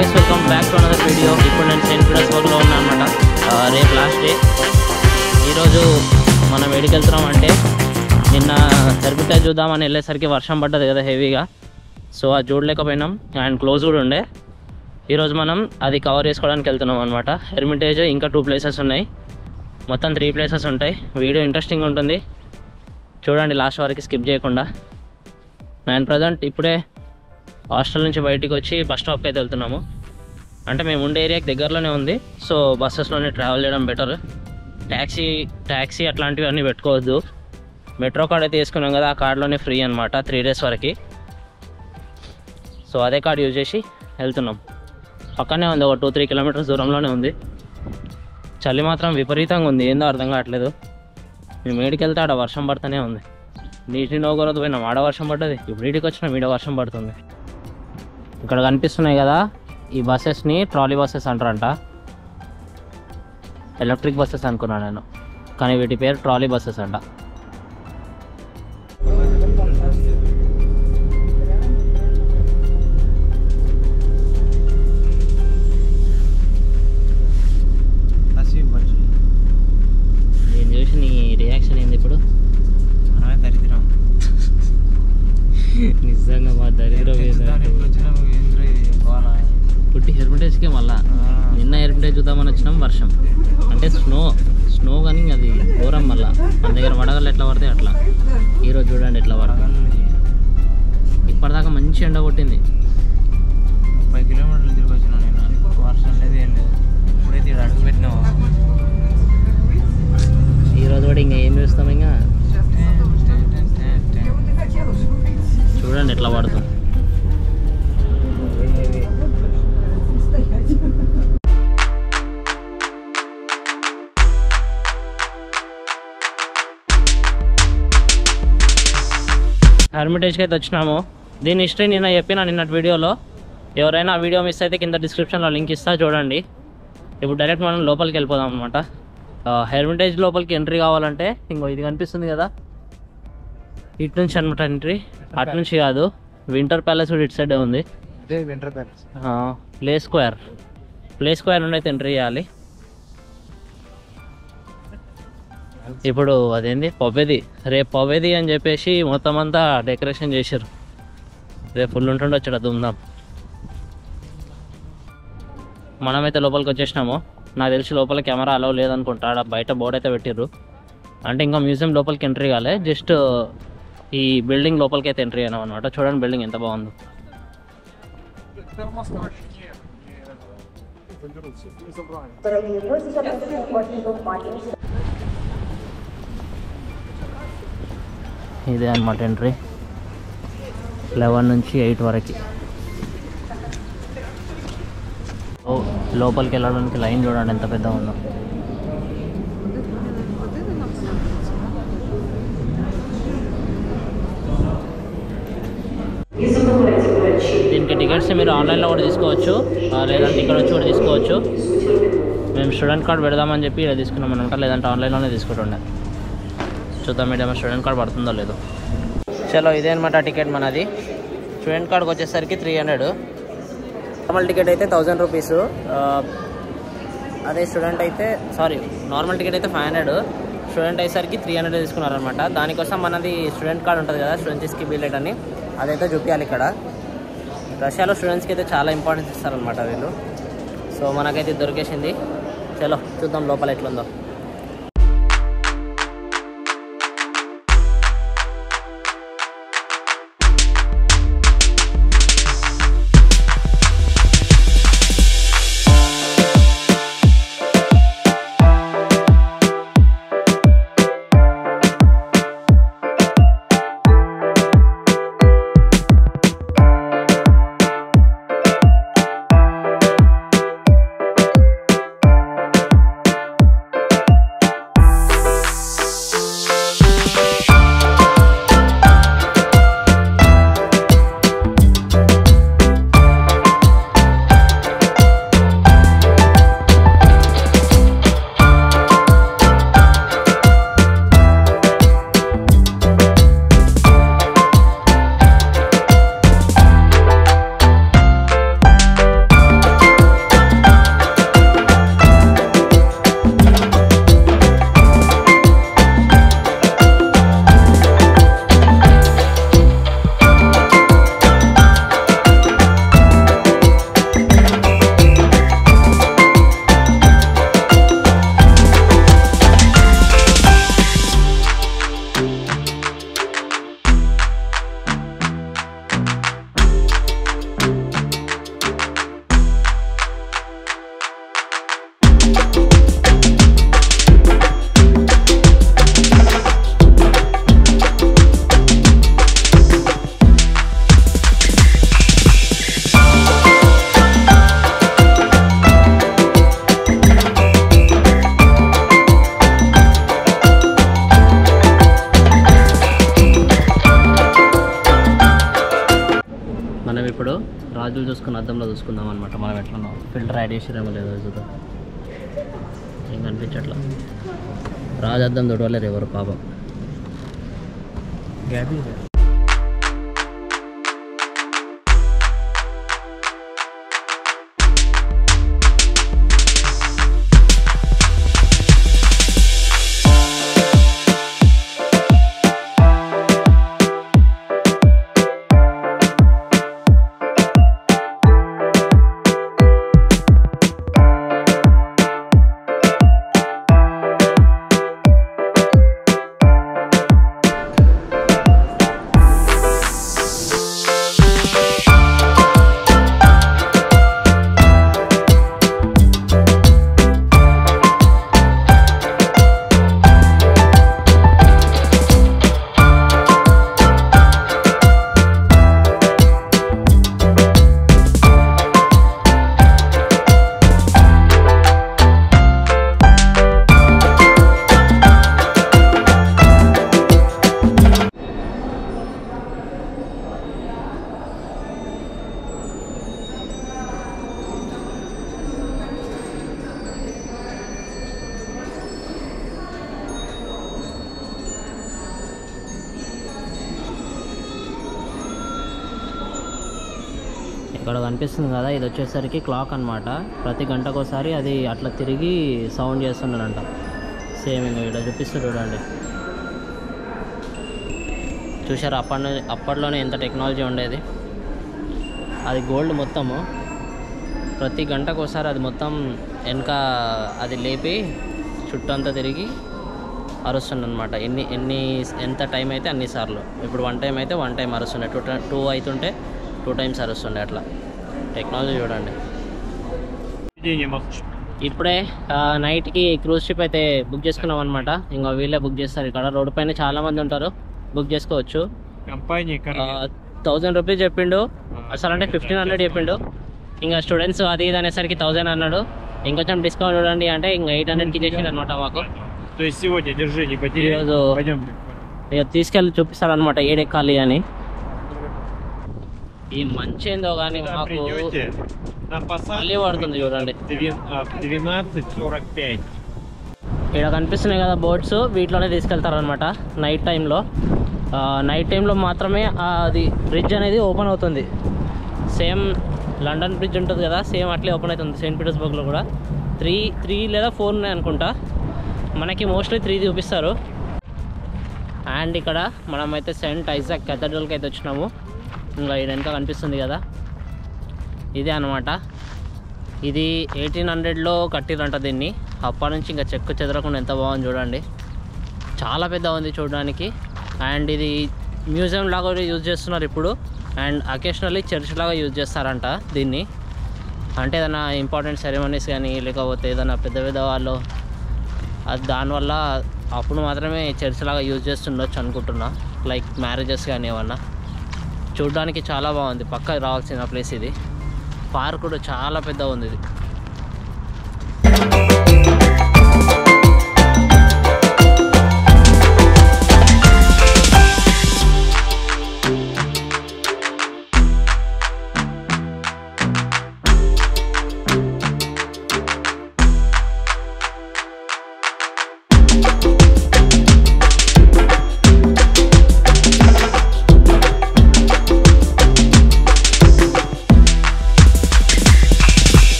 Guys, welcome back to another video. ఇప్పుడు నేను Saint పీటర్స్బర్గ్లో ఉన్నా అనమాట. రేపు లాస్ట్ డే. ఈరోజు మనం ఎక్కడికి వెళ్తున్నాం అంటే, నిన్న హెర్మిటేజ్ చూద్దామని వెళ్ళేసరికి వర్షం పడ్డది కదా హెవీగా. సో అది చూడలేకపోయినాం అండ్ క్లోజ్ కూడా ఉండే. ఈరోజు మనం అది కవర్ చేసుకోవడానికి వెళ్తున్నాం అనమాట. హెర్మిటేజ్ ఇంకా 2 ప్లేసెస్ ఉన్నాయి, మొత్తం 3 ప్లేసెస్ ఉంటాయి. వీడియో ఇంట్రెస్టింగ్ ఉంటుంది, చూడండి లాస్ట్ వరకు స్కిప్ చేయకుండా. నేను ప్రజెంట్ ఇప్పుడే హాస్టల్ నుంచి బయటికి వచ్చి బస్ స్టాప్కి అయితే వెళ్తున్నాము. అంటే మేము ఉండే ఏరియాకి దగ్గరలోనే ఉంది, సో బస్సెస్లోనే ట్రావెల్ చేయడం బెటర్. ట్యాక్సీ అట్లాంటివి అన్నీ పెట్టుకోవద్దు. మెట్రో కార్డ్ అయితే వేసుకున్నాం కదా, ఆ కార్డ్లోనే ఫ్రీ అనమాట 3 days వరకు. సో అదే కార్డ్ యూజ్ చేసి వెళ్తున్నాం. పక్కనే ఉంది, ఒక 2-3 kilometers దూరంలోనే ఉంది. చలి మాత్రం విపరీతంగా ఉంది, ఏందో అర్థం కావట్లేదు. మేము ఏడికి వెళ్తే ఆడ వర్షం పడుతూనే ఉంది. నీటి నోగరదు పోయినాం, ఆడ వర్షం పడ్డది. ఇప్పుడు ఇంటికి వచ్చినాం, ఈడ వర్షం పడుతుంది. ఇక్కడ కనిపిస్తున్నాయి కదా ఈ బస్సెస్ని ట్రాలీ బస్సెస్ అంటారంట. ఎలక్ట్రిక్ బస్సెస్ అనుకున్నాను నేను, కానీ వీటి పేరు ట్రాలీ బస్సెస్ అంట. నేను చూసి నీ రియాక్షన్ ఏంది ఇప్పుడు? దరిద్రం నిజంగా మా దరిద్రం పుట్టి హెర్మిటేజ్కే మళ్ళా. నిన్న హెర్మిటేజ్ చూద్దామని వచ్చినాం, వర్షం అంటే స్నో కానీ అది ఘోరం. మళ్ళా మన దగ్గర వడగళ్ళు ఎట్లా పడతాయి అట్లా. ఈరోజు చూడండి ఎట్లా పడగళ్ళు. ఇప్పటిదాకా మంచి ఎండ కొట్టింది. 30 kilometers తిరిగి వచ్చినా నేను. వర్షం లేదు, ఏం లేదు. ఇప్పుడైతే ఇక్కడ అడుగు పెట్టినావు. ఈరోజు కూడా ఇంకా ఏం చూస్తాం, ఇంకా చూడండి ఎట్లా పడుతుంది. హెర్మిటేజ్కి అయితే వచ్చినాము. దీని హిస్టరీ నిన్న చెప్పిన నిన్నటి వీడియోలో. ఎవరైనా ఆ వీడియో మిస్ అయితే కింద డిస్క్రిప్షన్లో లింక్ ఇస్తా, చూడండి. ఇప్పుడు డైరెక్ట్ మనం లోపలికి వెళ్ళిపోదాం అనమాట. హెర్మిటేజ్ లోపలికి ఎంట్రీ కావాలంటే ఇంకో ఇది కనిపిస్తుంది కదా, ఇటు నుంచి అనమాట ఎంట్రీ. అటు నుంచి కాదు, వింటర్ ప్యాలెస్ కూడా ఇటు సైడే ఉంది. ప్లే స్క్వేర్ నుండి అయితే ఎంట్రీ చేయాలి. ఇప్పుడు అదేంది పవ్వేది, రేపు పవ్వేది అని చెప్పేసి మొత్తం అంతా డెకరేషన్ చేశారు. రేపు ఫుల్ ఉంటుండొచ్చు దుమ్దాం. మనమైతే లోపలికి వచ్చేసినాము. నాకు తెలిసి లోపల కెమెరా అలౌ లేదనుకుంటా, ఆడ బయట బోర్డు అయితే పెట్టిర్రు. అంటే ఇంకా మ్యూజియం లోపలికి ఎంట్రీ కాలే, జస్ట్ ఈ బిల్డింగ్ లోపలికి అయితే ఎంట్రీ అయినాం అనమాట. చూడండి బిల్డింగ్ ఎంత బాగుందో. ఇదే అనమాట ఎంట్రీ, 11 నుంచి 8 వరకు. లోపలికి వెళ్ళడానికి లైన్ చూడండి ఎంత పెద్ద ఉందో. దీనికి టికెట్స్ మీరు ఆన్లైన్లో కూడా తీసుకోవచ్చు, లేదంటే ఇక్కడ వచ్చి కూడా తీసుకోవచ్చు. మేము స్టూడెంట్ కార్డ్ పెడదామని చెప్పి ఇలా తీసుకున్నాం అనమాట, లేదంటే ఆన్లైన్లోనే తీసుకుంటుండే. చూద్దాం మీడియం స్టూడెంట్ కార్డ్ పడుతుందో లేదో. చలో ఇదే అనమాట టికెట్ మనది. స్టూడెంట్ కార్డ్కి వచ్చేసరికి 300. నార్మల్ టికెట్ అయితే 1000 రూపీస్. అదే స్టూడెంట్ అయితే నార్మల్ టికెట్ అయితే 500. స్టూడెంట్ అయ్యేసరికి 300 తీసుకున్నారనమాట. దానికోసం మనది స్టూడెంట్ కార్డ్ ఉంటుంది కదా, స్టూడెంట్స్కి బిల్లెట్ అని, అదైతే చూపించాలి ఇక్కడ. రష్యాలో స్టూడెంట్స్కి అయితే చాలా ఇంపార్టెన్స్ ఇస్తారనమాట వీళ్ళు. సో మనకైతే దొరికేసింది. చలో చూద్దాం లోపల ఎట్లుందో. చేతులు చూసుకుని అద్దంలో చూసుకుందాం అనమాట. మనం ఎట్లా ఫిల్టర్ యాడ్ చేసిరేమో లేదో చూద్దాం. ఏం కనిపించట్లా. రాజద్దం దొడవలేరు ఎవరు పాపం. ఇక్కడ కనిపిస్తుంది కదా, ఇది వచ్చేసరికి క్లాక్ అనమాట. ప్రతి గంటకోసారి అది అట్లా తిరిగి సౌండ్ చేస్తున్నాడంట. సేమ్ ఇంకా ఇక్కడ చూపిస్తుంది చూడండి. చూసారు అప్పట్లోనే ఎంత టెక్నాలజీ ఉండేది. అది గోల్డ్ మొత్తము ప్రతి గంటకోసారి అది మొత్తం వెనక అది లేపి చుట్టంతా తిరిగి అరుస్తుండ అనమాట. ఎంత టైం అయితే అన్నిసార్లు. ఇప్పుడు 1 టైం అయితే 1 టైం అరుస్తుండే, 2 అవుతుంటే 2 టైమ్స్ అరుస్తుండే. అట్లా టెక్నాలజీ చూడండి. ఇప్పుడే నైట్కి క్రూజ్ షిప్ అయితే బుక్ చేసుకున్నాం అనమాట. ఇంకా వీళ్ళే బుక్ చేస్తారు. ఇక్కడ రోడ్డు పైన చాలా మంది ఉంటారు, బుక్ చేసుకోవచ్చు. 1000 రూపీస్ చెప్పిండు అసలు, అంటే 1500 చెప్పిండు. ఇంకా స్టూడెంట్స్ అది ఇది అనేసరికి 1000 అన్నాడు. ఇంకొంచెం డిస్కౌంట్ చూడండి అంటే ఇంకా 800కి చేసిండు అనమాట మాకు. ఈరోజు ఇక తీసుకెళ్ళి చూపిస్తాడు అనమాట ఏడెక్కాలి అని. ఈ మంచి ఏందో కానీ మాకు మళ్ళీ పడుతుంది చూడండి. ఇక్కడ కనిపిస్తున్నాయి కదా బోట్స్, వీటిలోనే తీసుకెళ్తారనమాట నైట్ టైంలో. నైట్ టైంలో మాత్రమే అది బ్రిడ్జ్ అనేది ఓపెన్ అవుతుంది. సేమ్ లండన్ బ్రిడ్జ్ ఉంటుంది కదా, సేమ్ అట్లే ఓపెన్ అవుతుంది సెయింట్ పీటర్స్బర్గ్లో కూడా. 3 లేదా 4 ఉన్నాయి అనుకుంటా. మనకి మోస్ట్లీ 3 చూపిస్తారు. అండ్ ఇక్కడ మనమైతే సెయింట్ ఐజాక్ కేథడ్రల్కి అయితే వచ్చినాము. ఇంకా ఇదంతా కనిపిస్తుంది కదా, ఇదే అనమాట. ఇది 1800లో కట్టిరంట దీన్ని. అప్పటి నుంచి ఇంకా చెక్కు చెదరకుండా ఎంత బాగుంది చూడండి. చాలా పెద్ద ఉంది చూడడానికి. అండ్ ఇది మ్యూజియం లాగా యూజ్ చేస్తున్నారు ఇప్పుడు. అండ్ అకేషనల్లీ చర్చ్ లాగా యూజ్ చేస్తారంట దీన్ని. అంటే ఏదైనా ఇంపార్టెంట్ సెరమనీస్ కానీ లేకపోతే ఏదైనా పెద్ద పెద్ద వాళ్ళు అది దానివల్ల అప్పుడు మాత్రమే చర్చ్ లాగా యూజ్ చేస్తుండొచ్చు అనుకుంటున్నా. లైక్ మ్యారేజెస్ కానీ ఏమన్నా. చూడడానికి చాలా బాగుంది, పక్క రావాల్సిన ప్లేస్ ఇది. పార్క్ కూడా చాలా పెద్ద ఉంది ఇది.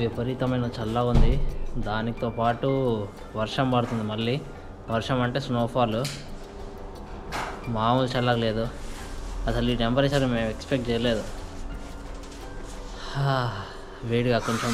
విపరీతమైన చల్లగా ఉంది. దానితో పాటు వర్షం పడుతుంది మళ్ళీ. వర్షం అంటే స్నోఫాల్. మామూలు చల్లగా లేదు అసలు. ఈ టెంపరేచర్ మేము ఎక్స్పెక్ట్ చేయలేదు. వేడిగా కొంచెం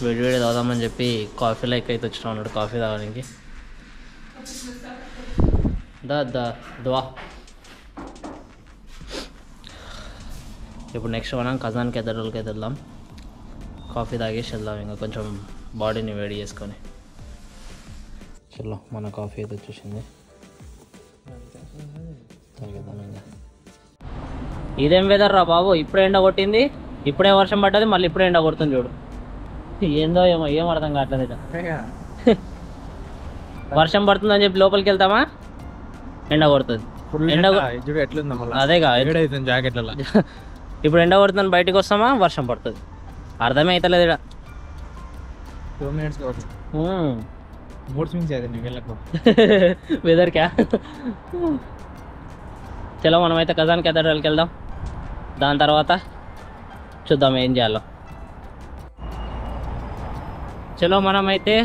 వేడి తాగుదామని చెప్పి కాఫీ లైక్ అయితే వచ్చినా ఉన్నాడు కాఫీ తాగడానికి. దా ఇప్పుడు నెక్స్ట్ మనం కజాన్ కేథడ్రల్కి అయితే వెళ్దాం. కాఫీ తాగేసి వెళ్దాం, ఇంకా కొంచెం బాడీని వేడి చేసుకొని. చలో మన కాఫీ అయితే వచ్చేసింది, తాగేద్దాం ఇంకా. ఇదేం వెదర్ రా బాబు, ఇప్పుడే ఎండ కొట్టింది, ఇప్పుడే వర్షం పడ్డది, మళ్ళీ ఇప్పుడే ఎండ కొడుతుంది చూడు. ఏందో ఏమో ఏం అర్థం కావట్లేదు. వర్షం పడుతుందని చెప్పి లోపలికి వెళ్తామా ఎండ కొడుతుంది. ఎండ అదేగా జాకెట్లలో ఇప్పుడు ఎండ కొడుతుందని బయటకు వస్తామా వర్షం పడుతుంది. అర్థమే అవుతలేదు ఇక్కడ. 2 minutes మూడ్ స్వింగ్స్ అయితే నీకు వెళ్ళకు వెదర్ క్యా. చలో మనమైతే కజాన్ కేథడ్రల్కి వెళ్దాం. దాని తర్వాత చూద్దాం ఏం చేయాలో. చలో మనమైతే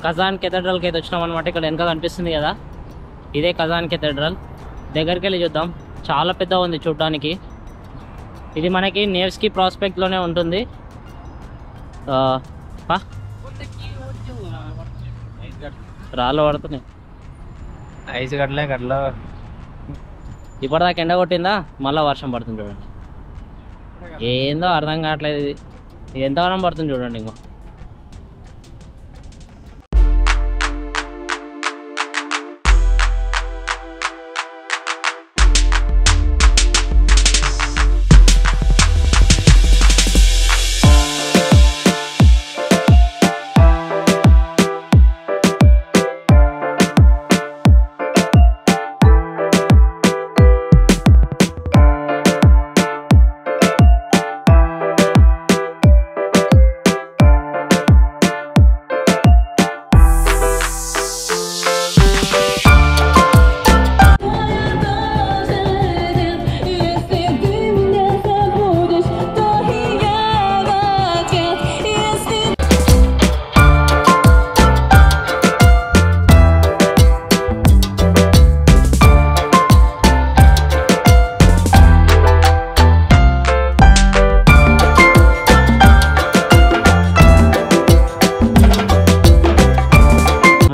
కజాన్ కేథడ్రల్కి అయితే వచ్చినాం అనమాట. ఇక్కడ వెనక కనిపిస్తుంది కదా, ఇదే కజాన్ కేథడ్రల్. దగ్గరికి వెళ్ళి చూద్దాం. చాలా పెద్దగా ఉంది చూడడానికి. ఇది మనకి నేవ్స్కీ ప్రాస్పెక్ట్లోనే ఉంటుంది. రాళ్ళు పడుతున్నాయి. ఐస్ గట్ల ఇప్పటిదాకా ఎండ కొట్టిందా, మళ్ళీ వర్షం పడుతుంది చూడండి. ఏందో అర్థం కావట్లేదు. ఇది ఎంతవరం పడుతుంది చూడండి. ఇంకో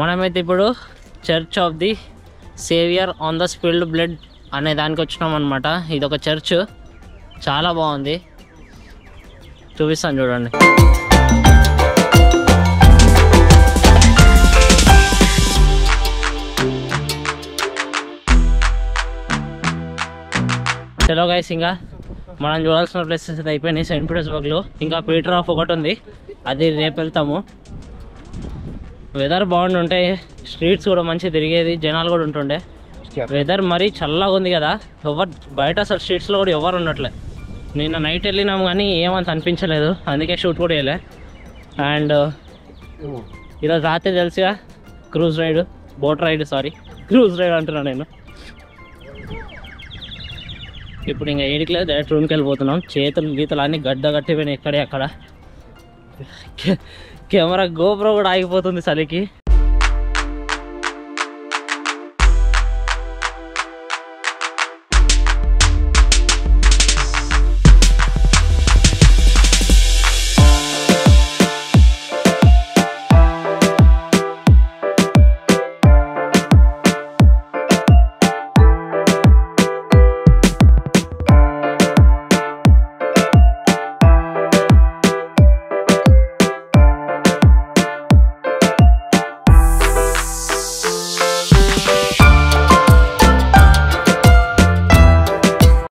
మనమైతే ఇప్పుడు church of the saviour on the spilled blood అనే దానికి వచ్చినాం అనమాట. ఇది ఒక చర్చ్, చాలా బాగుంది. చూపిస్తాను చూడండి. చలో గైస్, ఇంకా మనం చూడాల్సిన ప్లేసెస్ అయితే అయిపోయినాయి సెయింట్ పీటర్స్బర్గ్లో. ఇంకా పీటర్ ఆఫ్ ఒకటి ఉంది, అది రేపు వెళ్తాము. వెదర్ బాగుంటుంటే స్ట్రీట్స్ కూడా మంచిగా తిరిగేది, జనాలు కూడా ఉంటుండే. వెదర్ మరీ చల్లగా ఉంది కదా, ఎవరు బయట అసలు స్ట్రీట్స్లో కూడా ఎవరు ఉండట్లే. నిన్న నైట్ వెళ్ళినాము కానీ ఏమంత అనిపించలేదు, అందుకే షూట్ కూడా వేయలే. అండ్ ఈరోజు రాత్రి తెలుసుగా cruise ride, boat ride, cruise ride అంటున్నాను నేను. ఇప్పుడు ఇంకా ఏడికి లేదు, డైరెక్ట్ రూమ్కి వెళ్ళిపోతున్నాం. చేతులు గీతలు అన్నీ గడ్డ కట్టిపోయినాయి ఇక్కడే అక్కడ. కెమెరా గోప్రో కూడా ఆగిపోతుంది చలికి.